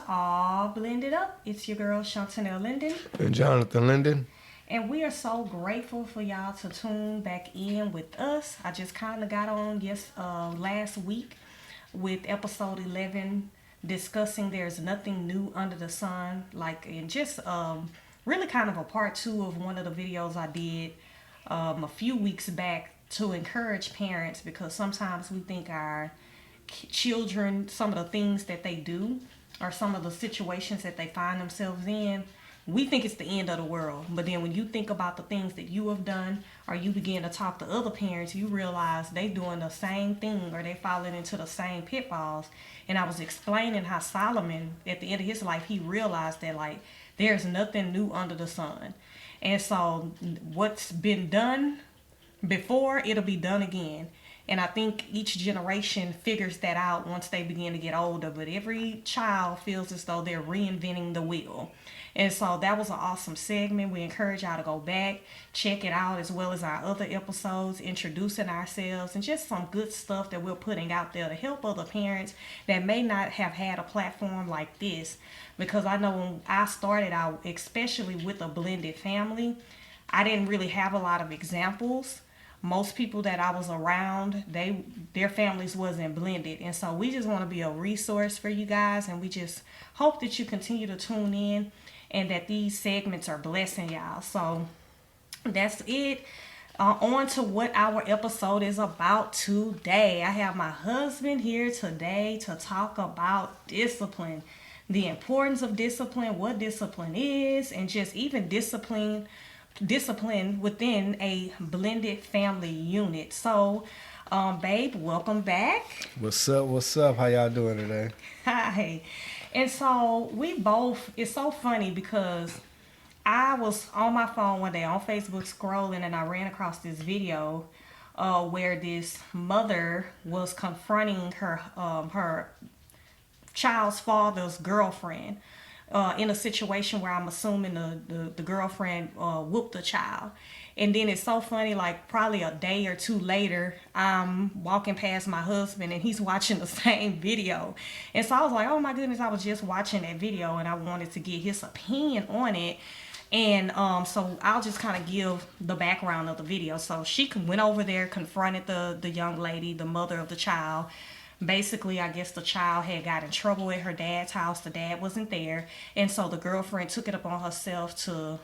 All Blended Up. It's your girl, Shantanell Linden. And Johnathon Linden. And we are so grateful for y'all to tune back in with us. I just kind of got on last week with episode 11, discussing there's nothing new under the sun. And just really kind of a part 2 of one of the videos I did a few weeks back to encourage parents, because sometimes we think our children, some of the things that they do or some of the situations that they find themselves in, we think it's the end of the world. But then when you think about the things that you have done, or you begin to talk to other parents, you realize they doing the same thing, or they falling into the same pitfalls. And I was explaining how Solomon, at the end of his life, he realized that there's nothing new under the sun. And so what's been done before, it'll be done again. And I think each generation figures that out once they begin to get older. But every child feels as though they're reinventing the wheel. And so that was an awesome segment. We encourage y'all to go back, check it out, as well as our other episodes, introducing ourselves, and just some good stuff that we're putting out there to help other parents that may not have had a platform like this. Because I know when I started out, especially with a blended family, I didn't really have a lot of examples. Most people that I was around, their families wasn't blended. And so we just want to be a resource for you guys. And we just hope that you continue to tune in and that these segments are blessing y'all. So that's it. On to what our episode is about today. I have my husband here today to talk about discipline, the importance of discipline, what discipline is, and just even discipline within a blended family unit. So, babe, welcome back. What's up? How y'all doing today? Hi. And so it's so funny because I was on my phone one day on Facebook scrolling, and I ran across this video where this mother was confronting her child's father's girlfriend in a situation where I'm assuming the girlfriend whooped the child. And then it's so funny, probably a day or two later, I'm walking past my husband and he's watching the same video. And so I was like, oh my goodness, I was just watching that video and I wanted to get his opinion on it. And so I'll just kind of give the background of the video. So she went over there, confronted the young lady, the mother of the child. Basically, I guess the child had got in trouble at her dad's house. The dad wasn't there. And so the girlfriend took it upon herself to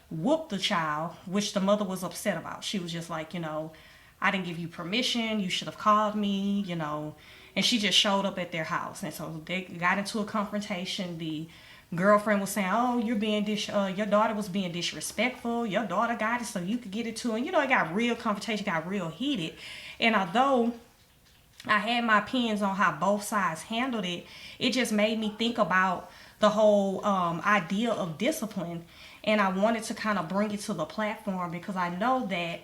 whoop the child, which the mother was upset about. She was just like, I didn't give you permission. You should have called me, And she just showed up at their house. And so they got into a confrontation. The girlfriend was saying, oh, your daughter was being disrespectful. Your daughter got it so you could get it too. And, it got real confrontation, got real heated. And although I had my opinions on how both sides handled it, it just made me think about the whole idea of discipline. And I wanted to kind of bring it to the platform because I know that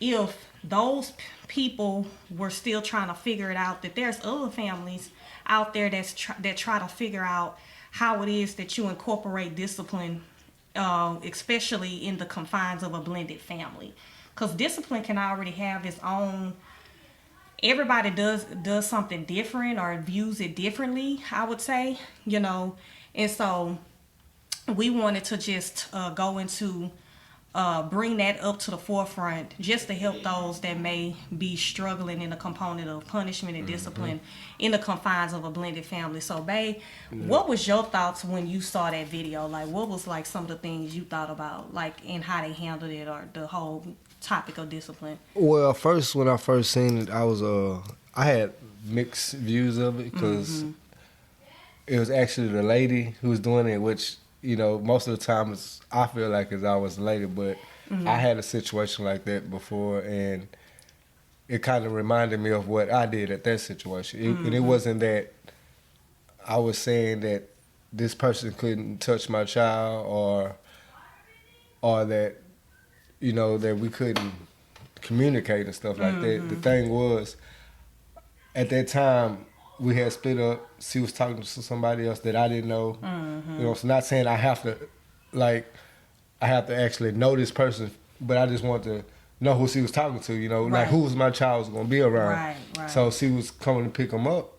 if those people were still trying to figure it out, that there's other families out there that try to figure out how it is that you incorporate discipline, especially in the confines of a blended family. Because discipline can already have its own. Everybody does something different or views it differently, I would say, And so we wanted to just go into bring that up to the forefront just to help those that may be struggling in the component of punishment and discipline in the confines of a blended family. So, babe, what was your thoughts when you saw that video? What was some of the things you thought about, and how they handled it, or the whole topic of discipline? Well, when I first seen it, I had mixed views of it because it was actually the lady who was doing it, which most of the time I feel like it's always the lady, but I had a situation like that before, and it kind of reminded me of what I did at that situation. And it wasn't that I was saying that this person couldn't touch my child or that that we couldn't communicate and stuff like that. The thing was, at that time, we had split up. She was talking to somebody else that I didn't know. So not saying I have to actually know this person, but I just want to know who she was talking to, who was my child was going to be around. Right. So she was coming to pick him up.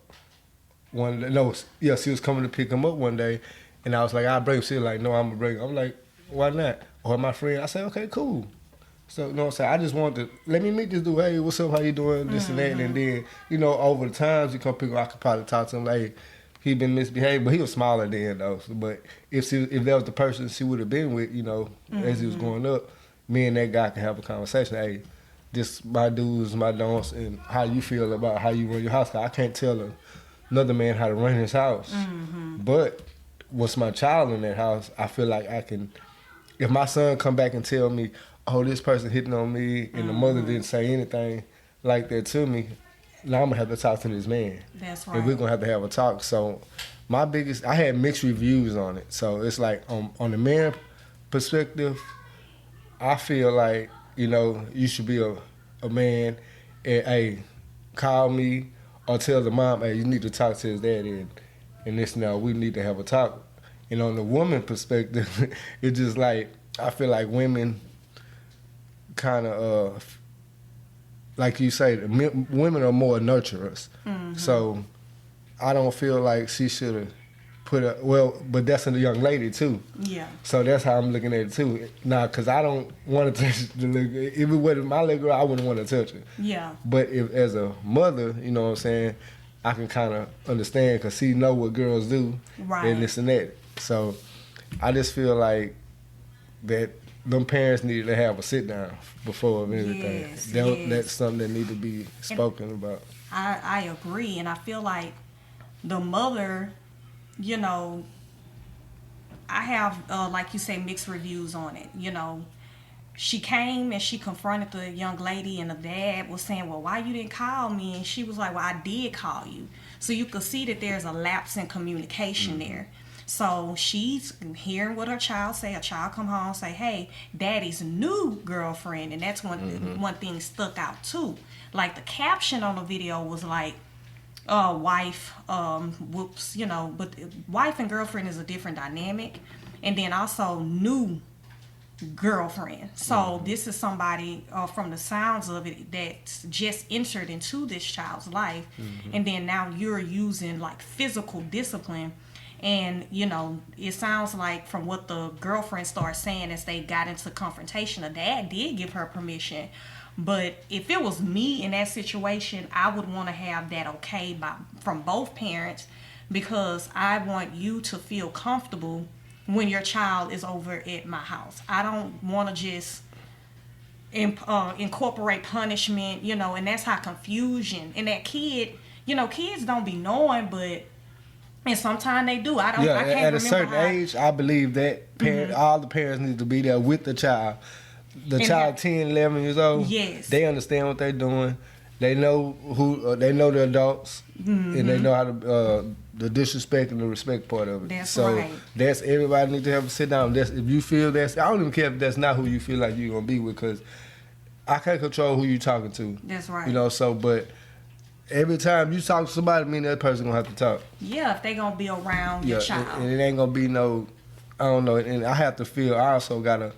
she was coming to pick him up one day, and I was like, I'll bring him. She was like, no, I'm gonna bring him. I'm like, why not? Or my friend, I said, okay, cool. So, you know what I'm saying? I just wanted to, let me meet this dude. Hey, what's up? How you doing? This and that. And then, you know, over the times you come pick him up, I could probably talk to him like, he been misbehaving, but he was smaller then, though. So, but if that was the person she would have been with, you know, as he was growing up, me and that guy can have a conversation. Hey, this my do's, my don'ts, and how you feel about how you run your house. 'Cause I can't tell another man how to run his house. But once my child in that house, I feel like I can, if my son come back and tell me, oh, this person hitting on me, and the mother didn't say anything like that to me, now I'm going to have to talk to this man. That's right. And we're going to have a talk. So I had mixed reviews on it. So it's like, on the man perspective, I feel like, you know, you should be a man and, hey, call me or tell the mom, hey, you need to talk to his daddy and this now, we need to have a talk. And on the woman perspective, it's just like, I feel like women kind of, like you say, women are more nurturers. So I don't feel like she should have but that's a young lady too. Yeah. So that's how I'm looking at it too. Now, because I don't want to touch the little girl. If it was my little girl, I wouldn't want to touch her. Yeah. But if as a mother, you know what I'm saying, I can kind of understand because she know what girls do and this and that. So I just feel like that them parents needed to have a sit down before everything. That's something that need to be spoken about. I agree, and I feel like the mother, you know, I have, like you say, mixed reviews on it. You know, she came and she confronted the young lady, and the dad was saying, well, why you didn't call me? And she was like, well, I did call you. So you could see that there's a lapse in communication there. So she's hearing what her child say. A child come home and say, hey, daddy's new girlfriend. And that's one thing stuck out too. Like the caption on the video was like, wife, whoops, you know, but wife and girlfriend is a different dynamic. And then also new girlfriend. So this is somebody from the sounds of it that's just entered into this child's life. And then now you're using like physical discipline. And, you know, it sounds like from what the girlfriend started saying as they got into confrontation, the dad did give her permission. But if it was me in that situation, I would want to have that okay from both parents, because I want you to feel comfortable when your child is over at my house. I don't want to just incorporate punishment, you know, and that's how confusion. And that kid, you know, kids don't be knowing, but... And sometimes they do. I can't at a certain age, I believe that all the parents need to be there with the child. The child 10, 11 years old, yes, they understand what they're doing. They know they know the adults, and they know how to the disrespect and the respect part of it. That's right. That's everybody need to have a sit down. If you feel I don't even care if that's not who you feel like you're gonna be with, because I can't control who you talking to. That's right. You know, but. Every time you talk to somebody, me and that person gonna have to talk. Yeah, if they gonna be around your child. And it ain't gonna be no, I don't know. And I have to I also gotta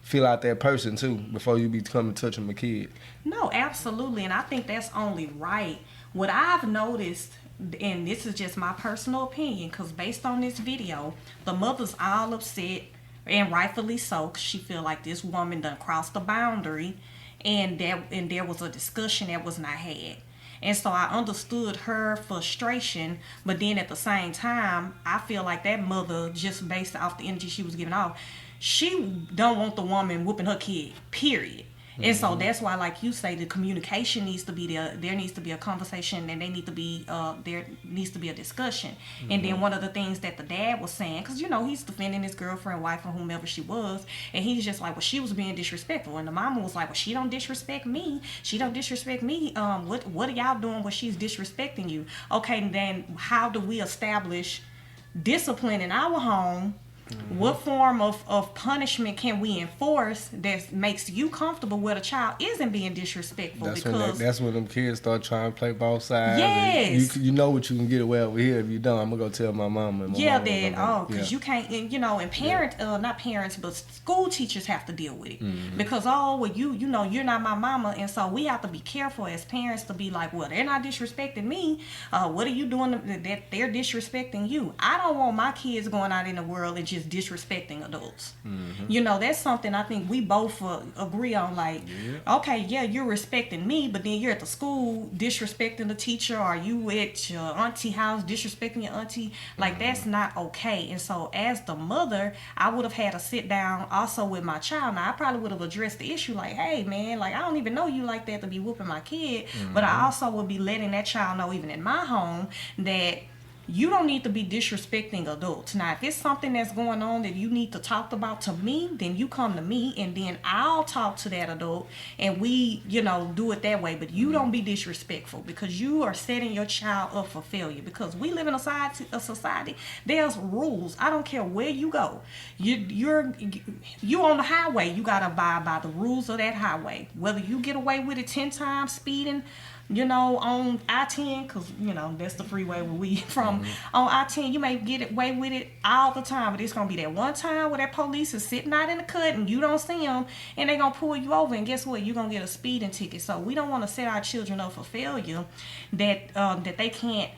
feel out that person too before you be coming touching my kid. No, absolutely. And I think that's only right. What I've noticed, and this is just my personal opinion, because based on this video, the mother's all upset, and rightfully so, because she feel like this woman done crossed the boundary, and there was a discussion that was not had. And so I understood her frustration, but then at the same time, I feel like that mother, just based off the energy she was giving off, she don't want the woman whooping her kid, period. And so that's why, like you say, the communication needs to be there. There needs to be a conversation, and there needs to be a discussion. And then one of the things that the dad was saying, because, you know, he's defending his girlfriend, wife, or whomever she was, and he's just like, well, she was being disrespectful. And the mama was like, well, she don't disrespect me. She don't disrespect me. What are y'all doing when she's disrespecting you? Okay, then how do we establish discipline in our home What form of punishment can we enforce that makes you comfortable where the child isn't being disrespectful? That's when them kids start trying to play both sides. Yes. You know what you can get away over here. If you don't, I'm gonna go tell my mama. And my mama Dad. Because you can't. And, not parents, but school teachers have to deal with it because you're not my mama, and so we have to be careful as parents to be like, well, they're not disrespecting me. What are you doing that they're disrespecting you? I don't want my kids going out in the world and just disrespecting adults. That's something I think we both agree on. Like, okay, you're respecting me, but then you're at the school disrespecting the teacher, or you at your auntie house disrespecting your auntie. Like, that's not okay. And so as the mother, I would have had to sit down also with my child. Now, I probably would have addressed the issue like, hey man, like, I don't even know you like that to be whooping my kid. But I also would be letting that child know, even in my home, that you don't need to be disrespecting adults. Now, if it's something that's going on that you need to talk about to me, then you come to me, and then I'll talk to that adult, and we, do it that way. But you don't be disrespectful, because you are setting your child up for failure. Because we live in a society, there's rules. I don't care where you go. You're on the highway. You gotta abide by the rules of that highway. Whether you get away with it 10 times speeding, on I-10, because, that's the freeway where we from. On I-10, you may get away with it all the time, but it's going to be that one time where that police is sitting out in the cut and you don't see them, and they're going to pull you over, and guess what? You're going to get a speeding ticket. So we don't want to set our children up for failure that they can't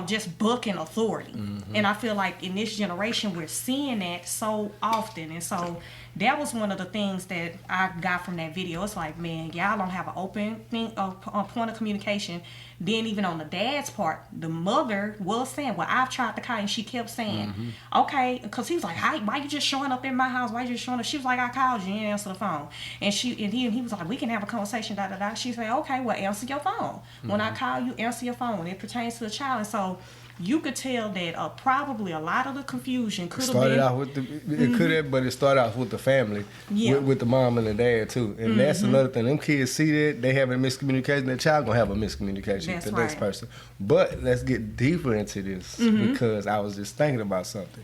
just buck in authority. And I feel like in this generation, we're seeing that so often. And so that was one of the things that I got from that video. It's like, man, y'all don't have an open point of communication. Then even on the dad's part, the mother was saying, well, I've tried to call you, and she kept saying, okay, because he was like, why you just showing up in my house? Why you just showing up? She was like, I called you, you didn't answer the phone. And he was like, we can have a conversation, da da da. She said, okay, well, answer your phone. When I call you, answer your phone when it pertains to the child. And so you could tell that probably a lot of the confusion could have been. But it started off with the family, with the mom and the dad too. And that's another thing. Them kids see that, they having miscommunication, the child gonna have a miscommunication with the next person. But let's get deeper into this, because I was just thinking about something.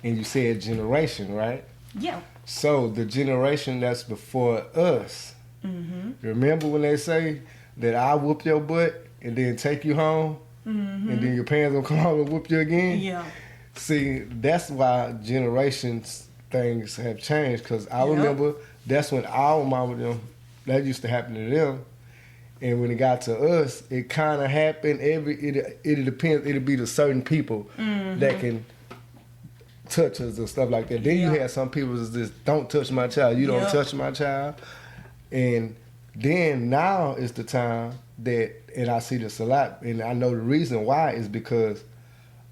And you said generation, right? Yeah. So the generation that's before us, remember when they say that I whoop your butt and then take you home? And then your parents gonna come home and whoop you again. Yeah. See, that's why generations things have changed. Cause I remember that's when our mama them, that used to happen to them, and when it got to us, it kind of happened. It depends. It'll be the certain people that can touch us and stuff like that. Then you have some people that's just, don't touch my child. You don't touch my child. And then now is the time that, and I see this a lot, and I know the reason why is because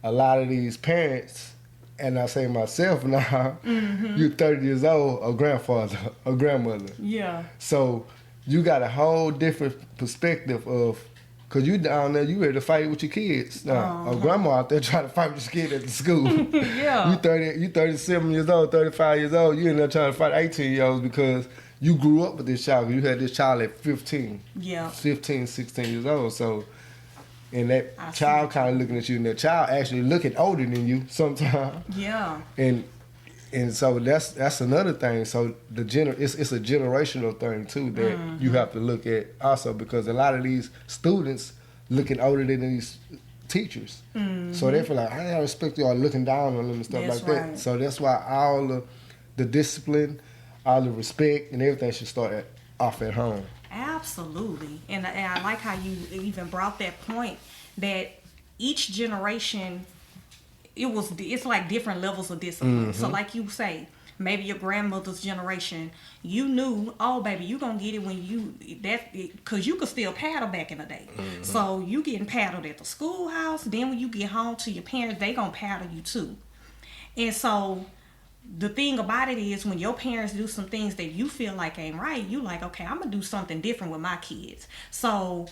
a lot of these parents, and I say myself now, you're 30 years old, a grandfather, a grandmother. Yeah. So you got a whole different perspective of, because you down there, you ready to fight with your kids. Now, a grandma out there trying to fight with your kid at the school. Yeah. You 37 years old, 35 years old, you in there trying to fight 18-year-olds because you grew up with this child. You had this child at 15, 16 years old. So, and that child kind of looking at you, and that child actually looking older than you sometimes. Yeah. And so that's another thing. So it's a generational thing too that you have to look at also, because a lot of these students looking older than these teachers. So they feel like, I don't respect you, or looking down on them and stuff like that. So that's why all of the discipline, all the respect and everything should start off at home. Absolutely. And I like how you even brought that point, that each generation, it's like different levels of discipline. So like you say, maybe your grandmother's generation, you knew, oh baby, you gonna get it when because you could still paddle back in the day. So you getting paddled at the schoolhouse, then when you get home to your parents, they gonna paddle you too. And so the thing about it is, when your parents do some things that you feel like ain't right, you like, okay, I'm gonna do something different with my kids. So,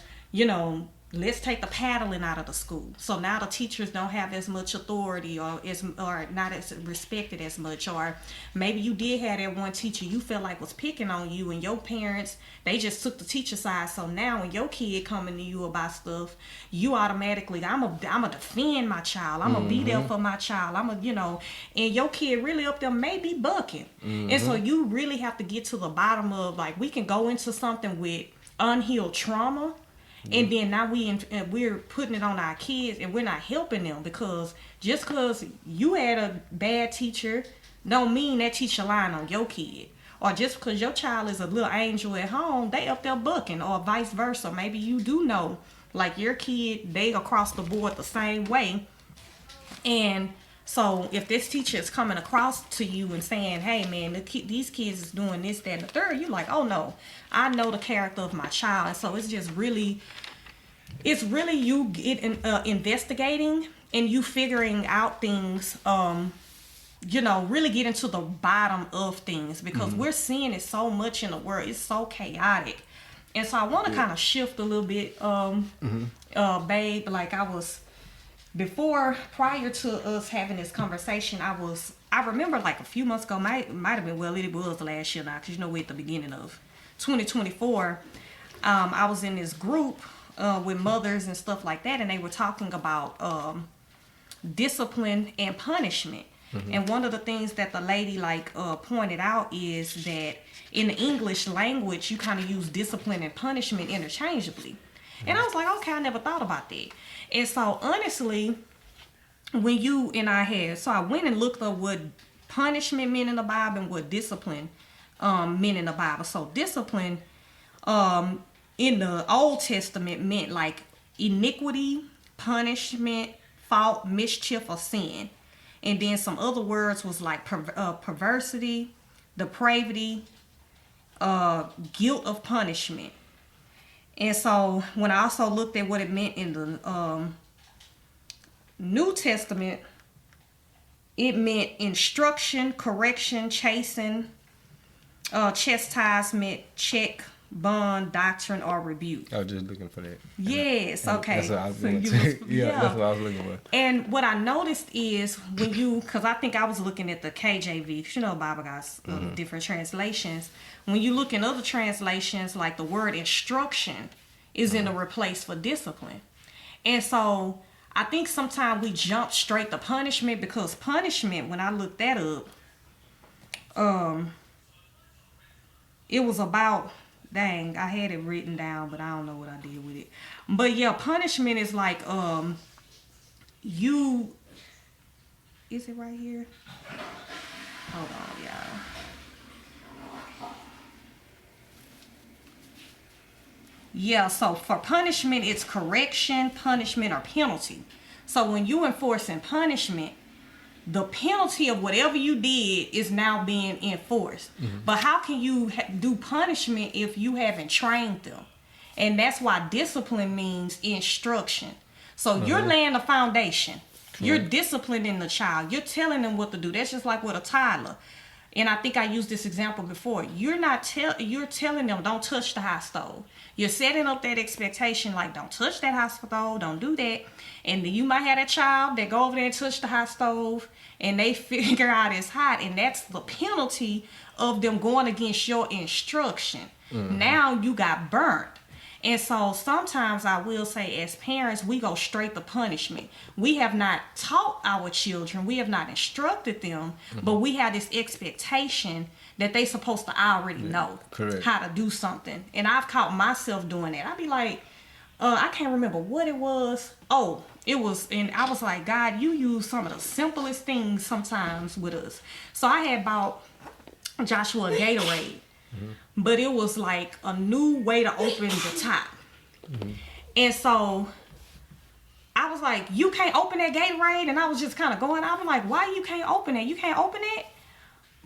let's take the paddling out of the school. So now the teachers don't have as much authority or not as respected as much. Or maybe you did have that one teacher you felt like was picking on you, and your parents, they just took the teacher side. So now when your kid coming to you about stuff, you automatically, I'm a defend my child. I'm gonna be there for my child. And your kid really up there may be bucking. And so you really have to get to the bottom of, like, we can go into something with unhealed trauma. And then now we're putting it on our kids, and we're not helping them, because just because you had a bad teacher don't mean that teacher lying on your kid. Or just because your child is a little angel at home, they up there bucking, or vice versa. Maybe you do know, like, your kid, they across the board the same way. And so if this teacher is coming across to you and saying, hey man, these kids is doing this, that, and the third, you're like, oh no, I know the character of my child. And so it's really you investigating, and you figuring out things, really getting to the bottom of things, because we're seeing it so much in the world. It's so chaotic. And so I want to kind of shift a little bit, babe, like prior to us having this conversation, I remember like a few months ago, might have been, it was last year now, because we're at the beginning of 2024. I was in this group with mothers and stuff like that, and they were talking about discipline and punishment. And one of the things that the lady pointed out is that in the English language, you kind of use discipline and punishment interchangeably. And I was like, okay, I never thought about that. And so honestly, I went and looked up what punishment meant in the Bible and what discipline meant in the Bible. So discipline in the Old Testament meant like iniquity, punishment, fault, mischief, or sin. And then some other words was like perversity, depravity, guilt of punishment. And so when I also looked at what it meant in the New Testament, it meant instruction, correction, chasten, chastisement, check, bond, doctrine, or rebuke. I was just looking for that. Yes, okay. That's what I was looking for. Yeah, that's what I was looking for. And what I noticed is because I think I was looking at the KJV, Bible got different translations. When you look in other translations, like the word instruction is in a replace for discipline. And so I think sometimes we jump straight to punishment, because punishment, when I looked that up, it was about, dang, I had it written down, but I don't know what I did with it. But yeah, punishment is like, is it right here? Hold on, y'all. Yeah, so for punishment, it's correction, punishment, or penalty. So when you enforcing punishment, the penalty of whatever you did is now being enforced. But how can you do punishment if you haven't trained them? And that's why discipline means instruction. So you're laying the foundation. You're disciplining the child. You're telling them what to do. That's just like with a toddler. And I think I used this example before. You're telling them, don't touch the hot stove. You're setting up that expectation, like, don't touch that hot stove, don't do that. And then you might have a child that go over there and touch the hot stove, and they figure out it's hot, and that's the penalty of them going against your instruction. Now you got burnt. And so sometimes I will say, as parents, we go straight to punishment. We have not taught our children, we have not instructed them, but we have this expectation that they supposed to already know how to do something. And I've caught myself doing that. I'd be like, I can't remember what it was. Oh, it was, and I was like, God, you use some of the simplest things sometimes with us. So I had bought Joshua a Gatorade. But it was like a new way to open the top. And so I was like, you can't open that Gatorade? And I was just kind of going, I was like, why you can't open it? You can't open it?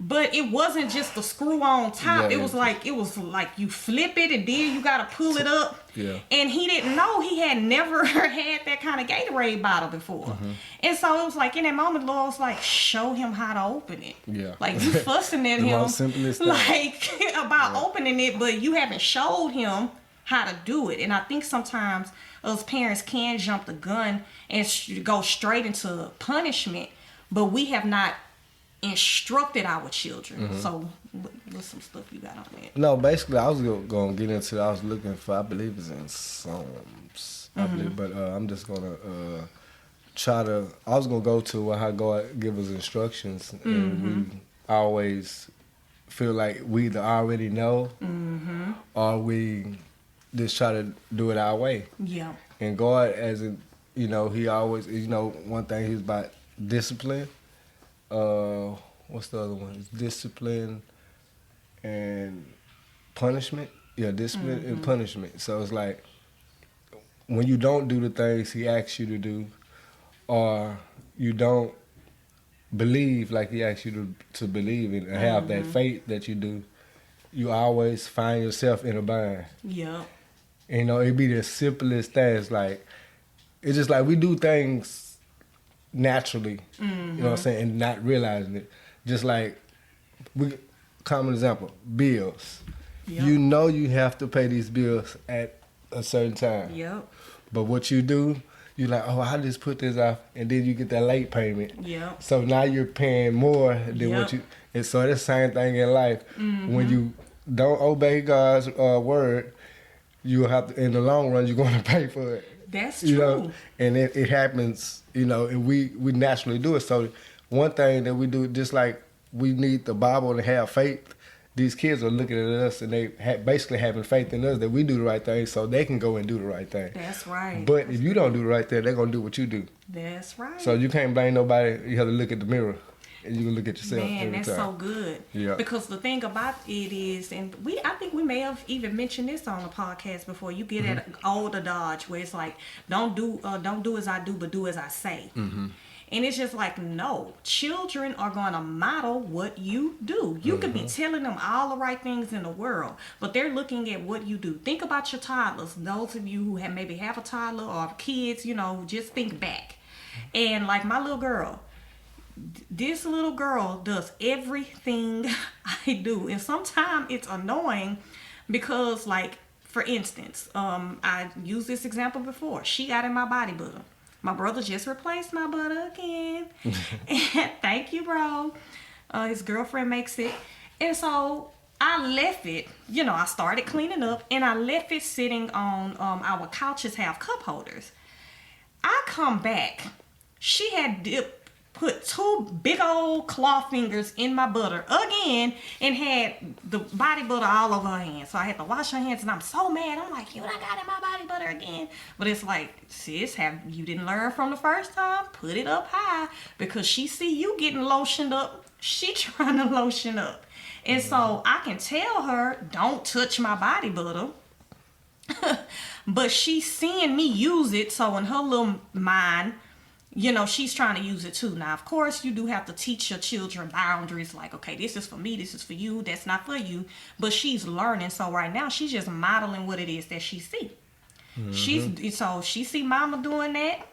But it wasn't just the screw on top. It was like you flip it and then you gotta pull it up. And he didn't know. He had never had that kind of Gatorade bottle before. And so it was like in that moment, Lord was like, show him how to open it. Like you fussing at him like about opening it, but you haven't showed him how to do it. And I think sometimes us parents can jump the gun and go straight into punishment, but we have not instructed our children. So what's some stuff you got on that? No, basically, I was going to get into it. I was looking for, I believe it's in Psalms, I believe, but I'm just going to I was going to go to how God give us instructions, and we always feel like we either already know or we just try to do it our way. Yeah. And God, as in, he always, one thing he's about discipline. What's the other one? It's discipline and punishment. Yeah, discipline and punishment. So it's like when you don't do the things he asks you to do, or you don't believe like he asks you to believe in and have that faith that you do, you always find yourself in a bind. Yeah. And, it be the simplest things. Like, it's just like we do things naturally, you know what I'm saying, and not realizing it. Just like, common example, bills. Yep. You have to pay these bills at a certain time. Yep. But what you do, you're like, oh, I just put this off, and then you get that late payment. Yep. So now you're paying more than what you, and so that's the same thing in life. When you don't obey God's word, you have to, in the long run, you're going to pay for it. That's true. And it happens, and we naturally do it. So one thing that we do, just like we need the Bible to have faith, these kids are looking at us and they basically having faith in us that we do the right thing so they can go and do the right thing. That's right. But if you don't do the right thing, they're going to do what you do. That's right. So you can't blame nobody. You have to look at the mirror. And you can look at yourself. Man, that's time. so good. Yeah. Because the thing about it is, and I think we may have even mentioned this on the podcast before. You get at older dodge where it's like, don't do as I do, but do as I say. And it's just like, no, children are going to model what you do. You could be telling them all the right things in the world, but they're looking at what you do. Think about your toddlers. Those of you who maybe have a toddler or kids, just think back. And like my little girl, this little girl does everything I do. And sometimes it's annoying because, like, for instance, I used this example before. She got in my body butter. My brother just replaced my butter again. And thank you, bro. His girlfriend makes it. And so I left it, I started cleaning up and I left it sitting on our couches have cup holders. I come back. She had put 2 big old claw fingers in my butter again and had the body butter all over her hands. So I had to wash her hands and I'm so mad. I'm like, you done got in my body butter again. But it's like, sis, you didn't learn from the first time? Put it up high because she see you getting lotioned up. She trying to lotion up. And so I can tell her, don't touch my body butter. But she's seeing me use it. So in her little mind, she's trying to use it too. Now, of course, you do have to teach your children boundaries. Like, okay, this is for me. This is for you. That's not for you. But she's learning. So right now, she's just modeling what it is that she see. So she see mama doing that.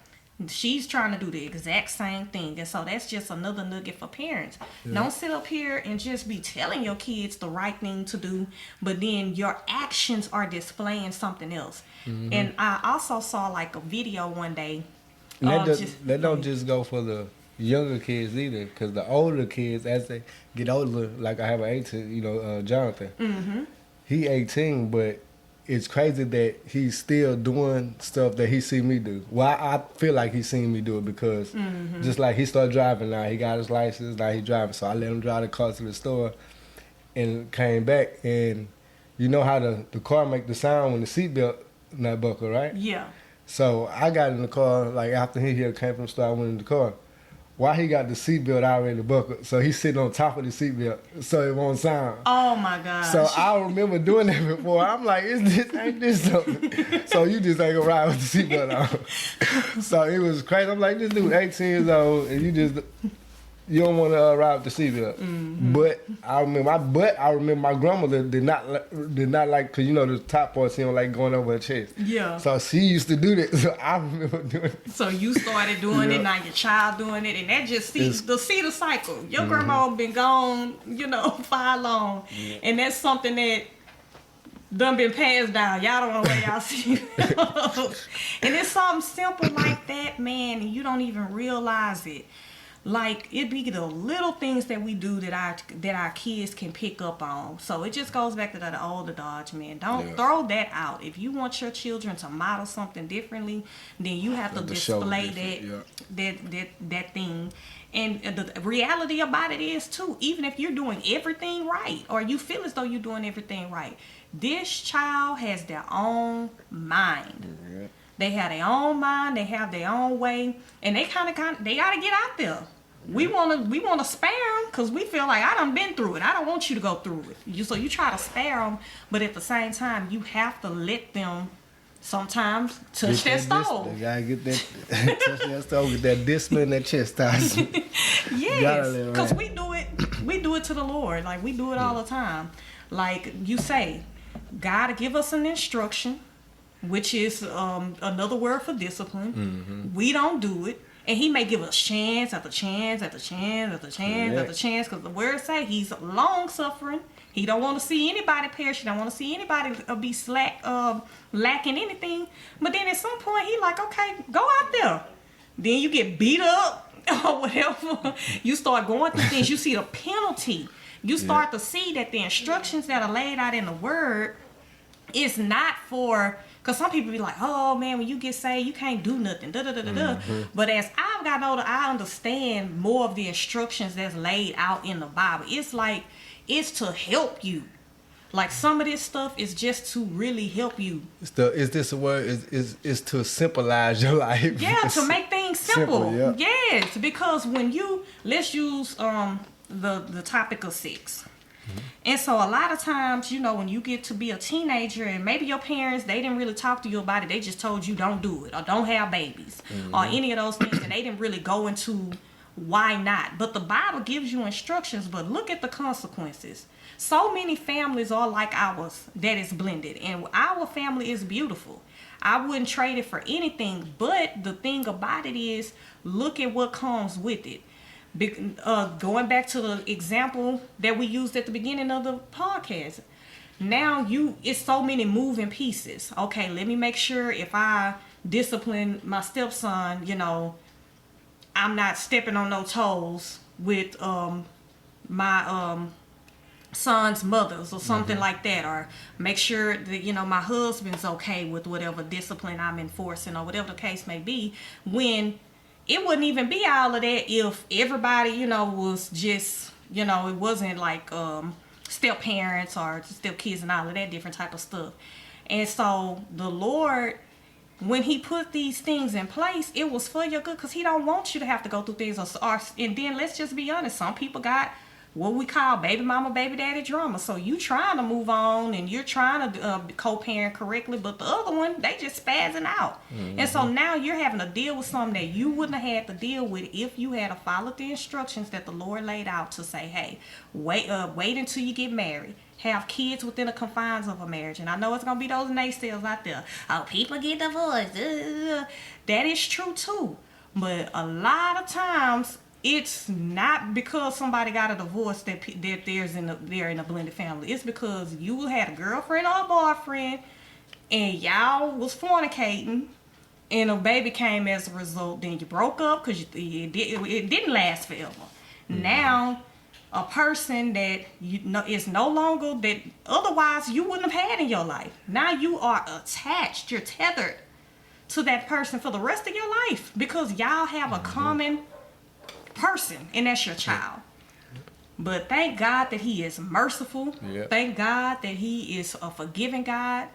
She's trying to do the exact same thing. And so that's just another nugget for parents. Yeah. Don't sit up here and just be telling your kids the right thing to do, but then your actions are displaying something else. And I also saw like a video one day. That don't just go for the younger kids either, because the older kids, as they get older, like I have an 18, Jonathan. He 18, but it's crazy that he's still doing stuff that he see me do. Well, I feel like he's seen me do it because just like he started driving now, he got his license, now he's driving. So I let him drive the car to the store and came back. And you know how the car make the sound when the seatbelt not buckle, right? Yeah. So I got in the car, like after he came from the store, I went in the car. Why he got the seatbelt already buckled? So he's sitting on top of the seatbelt so it won't sound. Oh my gosh. So I remember doing that before. I'm like, ain't this something? So you just ain't gonna ride with the seatbelt on. So it was crazy. I'm like, this dude 18 years old and you don't want to ride with the seatbelt. But I remember my grandmother did not like, because the top part, she don't like going over her chest. Yeah. So she used to do that. So I remember doing it. So you started doing it, now your child doing it, and that just see the cycle. Your grandma been gone, for how long. Yeah. And that's something that done been passed down. Y'all don't know where y'all see. And it's something simple like that, man, and you don't even realize it. Like, it be the little things that we do that our kids can pick up on. So it just goes back to the older Dodge, man. Don't throw that out. If you want your children to model something differently, then you have to display that thing. And the reality about it is, too, even if you're doing everything right, or you feel as though you're doing everything right, this child has their own mind. Yeah. They have their own mind. They have their own way, and they kind of they gotta get out there. We wanna spare them because we feel like I done been through it. I don't want you to go through it. So you try to spare them, but at the same time, you have to let them sometimes touch that stove. They gotta get that touch that stove, get that discipline, that chastisement. Yes, because we do it to the Lord. Like, we do it all the time. Like you say, God give us an instruction, which is another word for discipline. Mm-hmm. We don't do it. And he may give us chance after chance after chance after chance after chance, because the word say he's long suffering. He don't want to see anybody perish. He don't want to see anybody be lacking anything. But then at some point he like, okay, go out there. Then you get beat up or whatever. You start going through things. You see the penalty. You start to see that the instructions that are laid out in the word is not for. Because some people be like, oh, man, when you get saved, you can't do nothing. Mm-hmm. But as I've gotten older, I understand more of the instructions that's laid out in the Bible. It's like, it's to help you. Like, some of this stuff is just to really help you. Is this a word? Is to simplify your life. Yeah, to make things simple. Yes, because when let's use the topic of sex. And so a lot of times, when you get to be a teenager and maybe your parents, they didn't really talk to you about it. They just told you don't do it or don't have babies or any of those things. And they didn't really go into why not. But the Bible gives you instructions, but look at the consequences. So many families are like ours that is blended. And our family is beautiful. I wouldn't trade it for anything. But the thing about it is, look at what comes with it. Going back to the example that we used at the beginning of the podcast, now it's so many moving pieces. Okay, let me make sure if I discipline my stepson, I'm not stepping on no toes with my son's mothers or something like that, or make sure that my husband's okay with whatever discipline I'm enforcing or whatever the case may be, when it wouldn't even be all of that if everybody, was just, it wasn't like step parents or step kids and all of that different type of stuff. And so the Lord, when he put these things in place, it was for your good, because he don't want you to have to go through things. And then let's just be honest, some people got what we call baby mama, baby daddy drama. So you trying to move on and you're trying to co-parent correctly, but the other one, they just spazzing out. Mm-hmm. And so now you're having to deal with something that you wouldn't have had to deal with if you had followed the instructions that the Lord laid out to say, hey, wait until you get married. Have kids within the confines of a marriage. And I know it's going to be those naysayers out there. Oh, people get divorced. That is true too. But a lot of times, it's not because somebody got a divorce that they're in a blended family. It's because you had a girlfriend or a boyfriend and y'all was fornicating and a baby came as a result. Then you broke up because it didn't last forever. Mm-hmm. Now, a person that is no longer that otherwise you wouldn't have had in your life. Now you are attached. You're tethered to that person for the rest of your life because y'all have a common person, and that's your child. But thank God that he is merciful. Thank God that he is a forgiving God.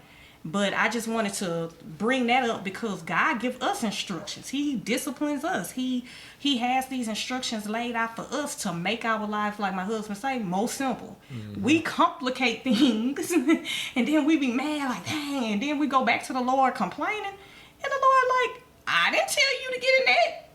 But I just wanted to bring that up because God gives us instructions. He disciplines us. He has these instructions laid out for us to make our life, like my husband say, more simple. Mm-hmm. We complicate things and then we be mad like, dang, and then we go back to the Lord complaining, and the Lord like, I didn't tell you to get in that.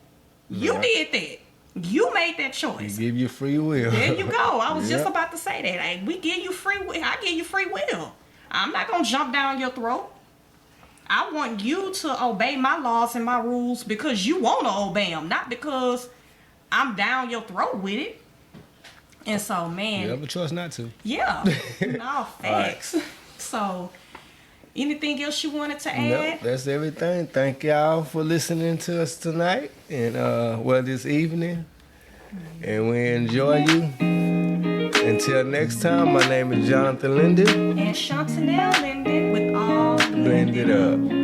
You did that. You made that choice. He give you free will. There you go. I was just about to say that. Like, we give you free will. I give you free will. I'm not going to jump down your throat. I want you to obey my laws and my rules because you want to obey them, not because I'm down your throat with it. And so, man. You have a choice not to. Yeah. No, facts. Right. So, anything else you wanted to No, add? that's everything. Thank y'all for listening to us tonight and this evening. And we enjoy you. Until next time, my name is Jonathan Linden. And Shantanell Linden with all Blend it up.